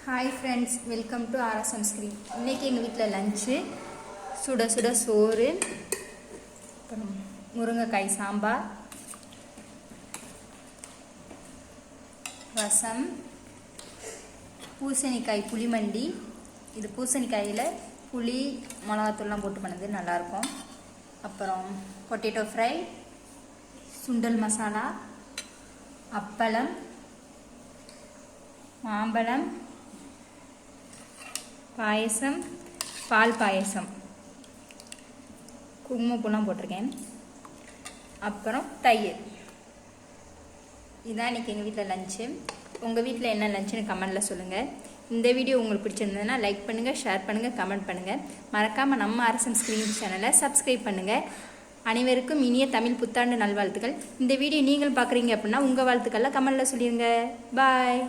Hi friends, welcome to RSM screen. இன்றைக்கி எங்கள் வீட்டில் லஞ்சு சுட சுட சோறு, அப்புறம் முருங்கைக்காய் சாம்பார், ரசம், பூசணிக்காய் புளிமண்டி. இது பூசணிக்காயில் புளி மிளகாத்தூள்லாம் போட்டு பண்ணது நல்லாயிருக்கும். அப்புறம் பொட்டேட்டோ ஃப்ரை, சுண்டல் மசாலா, அப்பளம், மாம்பழம், பாயசம், பால் பாயசம், குங்குமப்பூலாம் போட்டிருக்கேன். அப்புறம் தயிர். இதான் இன்றைக்கி எங்கள் வீட்டில் லஞ்சு. உங்கள் வீட்டில் என்ன லஞ்சுன்னு கமெண்டில் சொல்லுங்கள். இந்த வீடியோ உங்களுக்கு பிடிச்சிருந்ததுன்னா லைக் பண்ணுங்கள், ஷேர் பண்ணுங்கள், கமெண்ட் பண்ணுங்கள். மறக்காமல் நம்ம ஆர்எஸ்எம் ஸ்க்ரீன் சேனலை சப்ஸ்கிரைப் பண்ணுங்கள். அனைவருக்கும் இனிய தமிழ் புத்தாண்டு நல்வாழ்த்துக்கள். இந்த வீடியோ நீங்கள் பார்க்குறீங்க அப்படின்னா உங்கள் வாழ்த்துக்களில் கமெண்டில் சொல்லிடுங்க. பாய்.